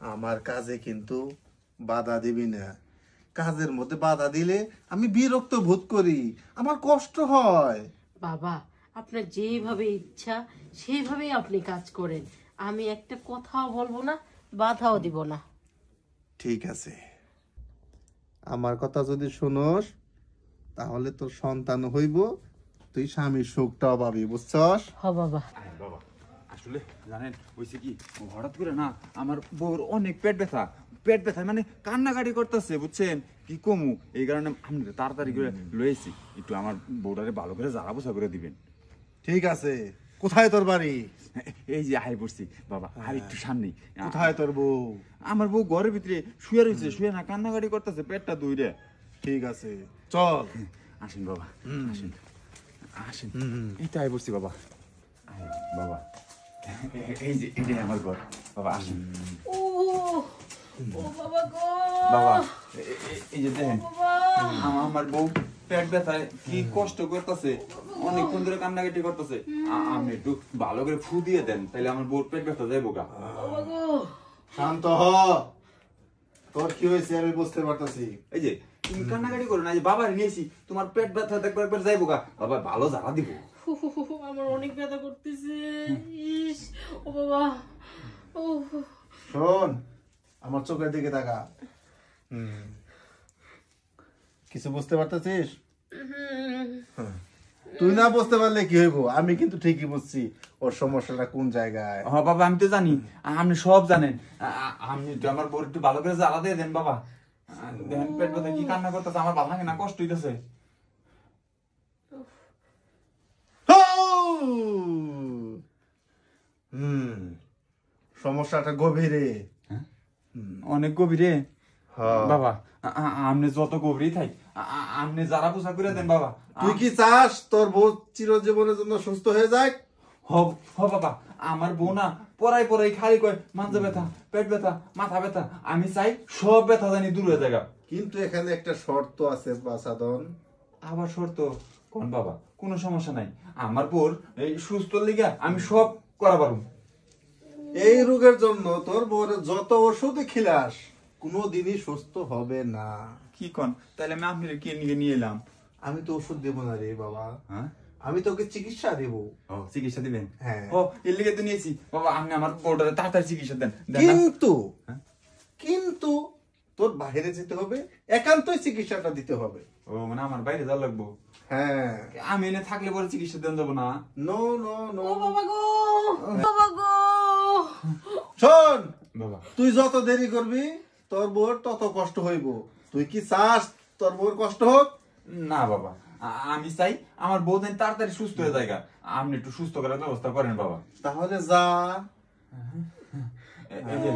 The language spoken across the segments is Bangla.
আমার কাজে কিন্তু বাধা দিবি না। কাজের মধ্যে বাধা দিলে আমি বিরক্ত বোধ করি, আমার কষ্ট হয়। বাবা, আপনার যেভাবে ইচ্ছা সেইভাবেই আপনি কাজ করেন। আমি একটা কথাও বলবো না, বাধাও দিব না। ঠিক আছে, আমার কথা যদি শুনোস তাহলে তোর সন্তান হইব, তুই স্বামীর সুখটাও পাবি, বুঝছস? হ বাবা। বাবা আসলে জানেন হয়েছে কি, হঠাৎ করে না আমার বউর অনেক পেট ব্যথা মানে কান্নাকাটি করতেছে, বুঝছেন কি কমু, এই কারণে আমি তাড়াতাড়ি করে লয়েছি। একটু আমার বউটারে ভালো করে জ্বালা পোছা করে দিবেন। ঠিক আছে, কোথায় তোর বাড়ি? এই যে আয় পড়ছি বাবা, আর একটু সামনে। কোথায় তোর বউ? আমার বউ ঘরের ভিতরে শুয়ে রয়েছে, শুয়ে না কান্নাকাটি করতেছে, পেটটা দুইরে। ঠিক আছে, চল। আসেন বাবা, আসেন আসেন, এই তো আয় পড়ছি বাবা। আয় বাবা, এই যে এটাই আমার ঘর বাবা, আসেন। ও ও বাবা গো বাবা এই যে দেখেন, আমার বউ পেট ব্যথায় কি কষ্ট করতেছে, অনেকক্ষণ ধরে কান্নাকাটি করতেছে। আপনি একটু ভালো করে ফু দিয়ে দেন, তাহলে আমার বউর পেট ব্যথা যাইবো গা। শান্ত হ, তোর কি হয়েছে আমি বুঝতে পারতাছি। এই যে তুমি কান্নাকাটি করো না, যে বাবার নিয়েছি, তোমার পেট ব্যথা দেখবো একবার যাইবো গা, বাবা ভালো জ্বালা দিব। আমার অনেক ব্যথা করতেছে। ইস ও বাবা, ও শোন, আমার চোখের দিকে তাকা। কিছু বুঝতে পারতেছিস? তুই না বুঝতে পারলে কি হইব, আমি কিন্তু ঠিকই বুঝছি ওর সমস্যাটা কোন জায়গায়। হ্যাঁ বাবা, আমি তো জানি, আপনি সব জানেন। আপনি একটু আমার বউর একটু ভালো করে জ্বালা দিয়ে দেন বাবা। দেখেন পেট ব্যথা কি কান্না করতেছে, আমার ভালো লাগে না, কষ্ট হইতেছে। সমস্যাটা গভীরে, অনেক গভীরে বাবা। আপনি যত গভীরই থাই, আপনি যারা পোষা করে দেন বাবা। তুই কি চাস তোর বউ চিরজীবনের জন্য সুস্থ হয়ে যায়? হ বাবা, আমার বউ না পরাই খালি কয় মাথা ব্যথা, পেট ব্যথা, মাথা ব্যথা। আমি চাই সব ব্যথা জানি দূর হয়ে যায়। কিন্তু এখানে একটা শর্ত আছে বাসাদন। আবার শর্ত? কোন বাবা? কোনো সমস্যা নাই, আমার বউর এই সুস্থ লিগা আমি সব করা পারবো। এই রোগের জন্য তোর বউর যত ওষুধ খিলাস কোনোদিনই সুস্থ হবে না। কি কন? তাহলে আমি আপনার কে নিয়ে এলাম? আমি তো ওষুধ দেবো না রে বাবা, হ্যাঁ আমি তোকে চিকিৎসা দেবো। ও চিকিৎসা দিবেন? হ্যাঁ। ও এর লিগে তো নিয়েছি বাবা, আপনি আমার বউটারে তাড়াতাড়ি চিকিৎসা দেন। কিন্তু তোর বাইরে যেতে হবে, একান্তই চিকিৎসাটা দিতে হবে। ও মানে আমার বাইরে যাওয়া লাগবো? হ্যাঁ। আমি এনে থাকলে পরে চিকিৎসা দেন যাবো না? No no no. ও বাবা গো, বাবা গো। শোন বাবা, তুই যত দেরি করবি তোর বউর তত কষ্ট হইব। তুই কি চাস তোর বউর কষ্ট হোক? না বাবা, আমি চাই আমার বউ যেন তাড়াতাড়ি সুস্থ হয়ে যায়। আপনি একটু সুস্থ করার ব্যবস্থা করেন বাবা। তাহলে যা। এই যে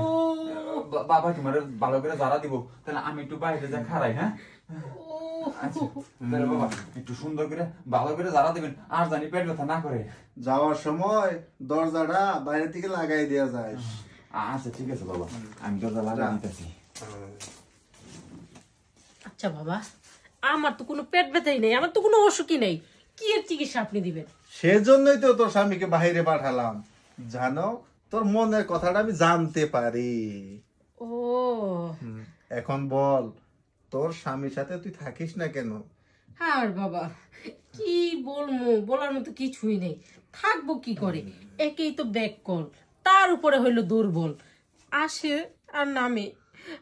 বাবা তোমার ভালো করে যারা দিব, তাহলে আমি একটু বাইরে যা খারাই। হ্যাঁ আচ্ছা, তাহলে বাবা একটু সুন্দর করে ভালো করে যারা দিবেন, আর জানি পেট ব্যথা না করে। যাওয়ার সময় দরজাটা বাইরে থেকে লাগাই দেওয়া যায়। আচ্ছা ঠিক আছে বাবা, আমি দরজা লাগাই দিতেছি। আচ্ছা বাবা, আমার তো কোনো পেট ব্যথাই নেই, আমার তো কোনো অসুখই নেই, কি এর চিকিৎসা আপনি দিবেন? সেজন্যই তো তোর স্বামীকে বাইরে পাঠালাম, জানো তোর মনের কথাটা আমি জানতে পারি। ও এখন বল, তোর স্বামীর সাথে তুই থাকিস না কেন? আর বাবা কি বলবো, বলার মতো কিছুই নেই। থাকবো কি করে, একেই তো ব্যাককল, তার উপরে হইলো দুর্বল, আসে আর নামে,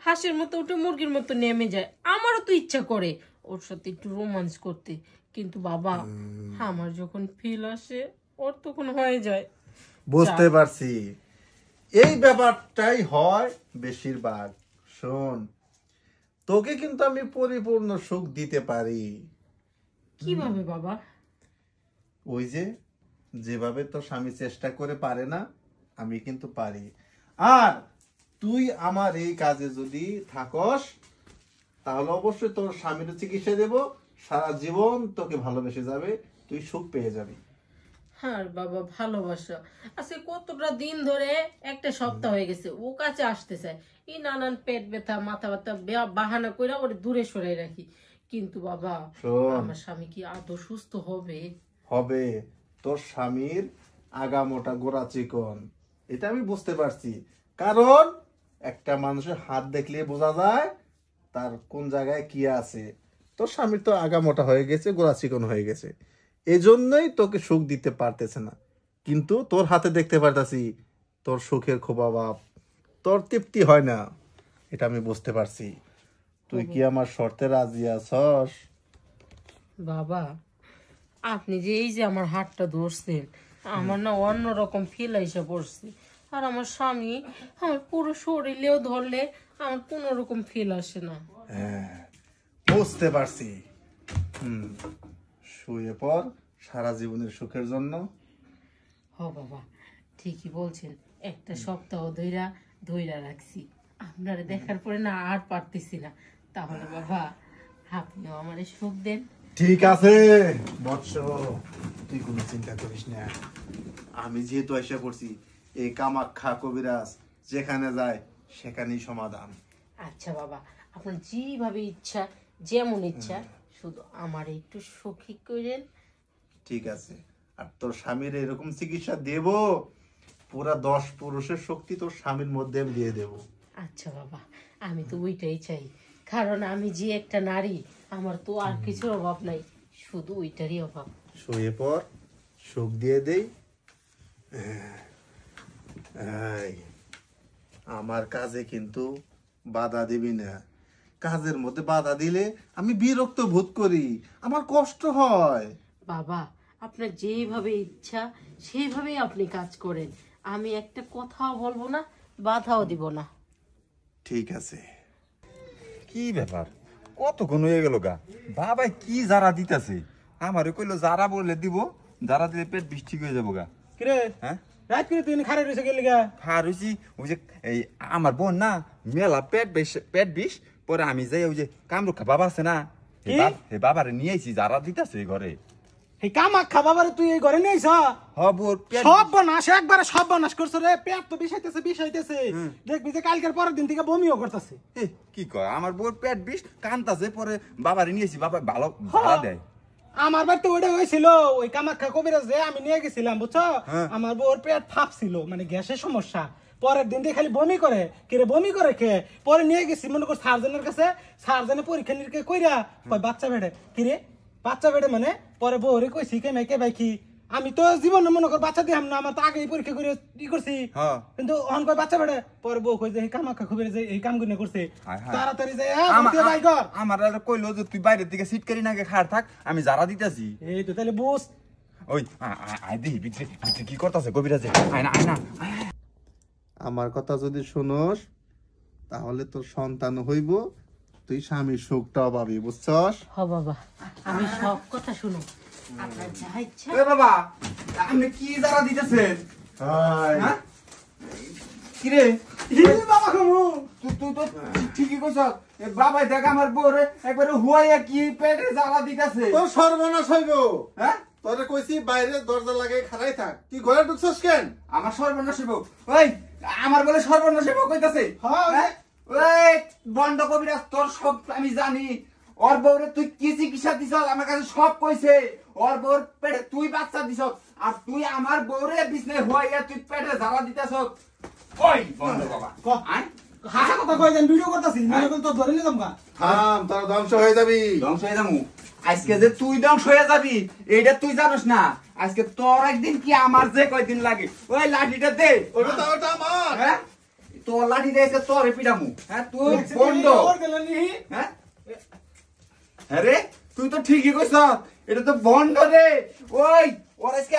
হাঁসের মতো উঠে মুরগির মতো নেমে যায়। আমারও তো ইচ্ছা করে ওর সাথে একটু রোমান্স করতে, কিন্তু বাবা আমার যখন ফিল আসে ওর তখন হয়ে যায়। বুঝতে পারছি, এই ব্যাপারটাই হয় বেশিরভাগ। শোন, তোকে কিন্তু আমি পরিপূর্ণ সুখ দিতে পারি। কিভাবে বাবা? ওই যে যেভাবে তোর স্বামী চেষ্টা করে পারে না, আমি কিন্তু পারি। আর তুই আমার এই কাজে যদি থাকস তাহলে অবশ্যই তোর স্বামীর চিকিৎসা দেব, সারা জীবন তোকে ভালোবেসে যাবে, তুই সুখ পেয়ে যাবি। আর বাবা ভালোবাসা আজকে কতটা দিন ধরে, একটা সপ্তাহ হয়ে গেছে ও কাছে আসতে চায়, এই নানান পেট ব্যথা মাথা ব্যথা বাহানা করে ওরে দূরে সরাই রাখি, কিন্তু বাবা আমার স্বামী কি আদৌ সুস্থ হবে? হবে। তোর স্বামীর আগামোটা গোড়া চিকন, এটা আমি বুঝতে পারছি, কারণ একটা মানুষের হাত দেখলে বোঝা যায় তার কোন জায়গায় কি আছে। তোর স্বামীর তো আগা মোটা হয়ে গেছে, গোড়া চিকন হয়ে গেছে, এজন্যই তোকে সুখ দিতে পারতেছে না। কিন্তু তোর হাতে দেখতে পারতাছি তোর সুখের খুব অভাব, তোর তৃপ্তি হয় না, এটা আমি বুঝতে পারছি। তুই কি আমার শর্তে রাজি আছস? বাবা, আপনি যে এই যে আমার হাতটা ধরছেন, আমার না অন্যরকম ফিল এসে পড়ছে। আর আমার স্বামী আমার পুরো শরীরেও ধরলে আমার কোনো রকম ফিল আসে না। হ্যাঁ, বুঝতে পারছি। শুয়ে পর সারা জীবনের সুখের জন্য। হ বাবা, ঠিকই বলছেন। একটা সপ্তাহ ধইরা রাখছি, আপনারা দেখার পরে না আর পারতেছি না। তাহলে বাবা, আপনিও আমারে সুখ দেন। ঠিক আছে বৎস, তুই কোনো চিন্তা করিস না। আমি যেহেতু এসে পড়ছি, এই কামাখ্যা কবিরাজ যেখানে যায় সেখানেই সমাধান। আচ্ছা বাবা, আপনার যেভাবে ইচ্ছা, যেমন ইচ্ছা, শুধু আমার একটু সুখী করেন। ঠিক আছে। আর তোর স্বামীর এরকম চিকিৎসা দেব, পুরা 10 পুরুষের শক্তি তোর স্বামীর মধ্যে আমি দিয়ে দেব। আচ্ছা বাবা, আমি তো ওইটাই চাই। কারণ আমি যে একটা নারী, আমার তো আর কিছুর অভাব নাই, শুধু ওইটারই অভাব। শুয়ে পর, সুখ দিয়ে দেই। এই, আমার কাজে কিন্তু বাধা দিবি না। কাজের মধ্যে বাধা দিলে আমি বিরক্ত বোধ করি, আমার কষ্ট হয়। বাবা, আপনার যেভাবে ইচ্ছা সেইভাবেই আপনি কাজ করেন। আমি একটা কথাও বলবো না, বাধাও দিব না। ঠিক আছে। কি ব্যাপার, কতক্ষণ হয়ে গেল গা? বাবা কি যারা দিতেছে, আমারে কইলো যারা বললে দিব, যারা দিলে পেট বিষ ঠিক হয়ে যাবো গা। কিরে হ্যাঁ, রাত করে তুই খারে রইছে গেলি গা? আর হইছি ওই যে এই আমার বোন না মেলা পেট বিষ, পরে আমি যাই ওই যে কামরুখা বাবা আছে না, কি? হে বাবারে নিয়ে আইছি, যারা দিতেছে ঘরে। এই কামাখ্যা বাবারে তুই এই ঘরে নিয়েছ? হবর পেট সব বনাস, একবারে সব বনাস করছো রে। পেট তো বিষাইতেছে। দেখবি যে কালকের পরের দিন থেকে বমিও করতেছে। এ, কি কয়, আমার বোর পেট বিষ কান্তাছে, পরে বাবারে নিয়েছি, বাবা ভালো ভাড়া দেয়। আমার বাড়িতে ওইটা হয়েছিল, ওই কামাখ্যা কবিরাজ যে আমি নিয়ে গেছিলাম বুঝছো। হ্যাঁ। আমার বউর পেট ফাঁপছিল, মানে গ্যাসের সমস্যা। পরের দিন দিয়ে খালি বমি করে। কিরে বমি করে কে? পরে নিয়ে গেছি মনে কর সার্জনের কাছে। সার্জনে পরীক্ষা নিরীক্ষা কইরা কয় বাচ্চা বেড়ে। কিরে বাচ্চা বেড়ে মানে? পরে বউরে কইছি কে ভাই কি, আমি তো জীবনে মনে কর বাচ্চা দিলাম না, আমার তো আগেই পরীক্ষা করে ই করছি। হ্যাঁ। কিন্তু অন কয় বাচ্চা বেড়ে। পরে বউ কই যে এই কামাখ্যা কবিরাজ এই কাম গুলো করছে। হায় হায়। তাড়াতাড়ি যাই ভাই কর। আমার কইলো যে তুই বাইরের দিকে সিটকারি নাকি খাড় থাক, আমি যারা দিতেছি। এই তো তাহলে বুঝ। ওই আয় দেখি ভিতরে ভিতরে কি করতেছে কবিরাজে। আয় না আমার কথা যদি শোনস, তাহলে তোর সন্তান হইব, তুই স্বামীর সুখটাও পাবি, বুঝছস? হ বাবা, আমি সব কথা শুনো। আপনার যা ইচ্ছা। এ বাবা, আপনি কি যারা দিতেছেন? হ্যাঁ? কি রে? বাবা কমু তুই তো ঠিকই কইছ। বাবাই দেখ আমার বউরে একবারে হুয়াইয়া কি পেটে জ্বালা দিতেছে। তোর সর্বনাশ হইব। হ্যাঁ? তোরে কইছি বাইরে দরজা লাগাই খাড়াই থাক, তুই ঘরে ঢুকছস কেন? আমার সর্বনাশ হইব। ওই আমার বলে সর্বনাশ হইব কইতাছে। হ্যাঁ। ওই বন্ধ কবিরাজ, তোর সব আমি জানি। ওর বউরে তুই কি চিকিৎসা দিছ আমার কাছে সব কইছে। ওর বউর পেটে তুই বাচ্চা দিছ, আর তুই আমার বউরে বিছনায় হুয়াইয়া তুই পেটে জ্বালা দিতেছ। ওই বন্ধ বাবা, আয় হাসা কথা কই দেন, ভিডিও করতাছি মনে কর তো ধরে নিলাম গা। থাম, তোর ধ্বংস হয়ে যাবি। ধ্বংস হয়ে যাবো। আজকে যে তুই ধ্বংস হয়ে যাবি এইটা তুই জানোস না। আজকে তোর একদিন কি আমার যে কয়দিন লাগে। ওই লাঠিটা দে। ওটা আমার। হ্যাঁ, তোর লাঠি দিয়েছে তোর পিটামু। হ্যাঁ, তুই বন্ধ। হ্যাঁ, হ্যাঁ রে, তুই তো ঠিকই কইছ, এটা তো বন্ধ রে। ওই ওর আজকে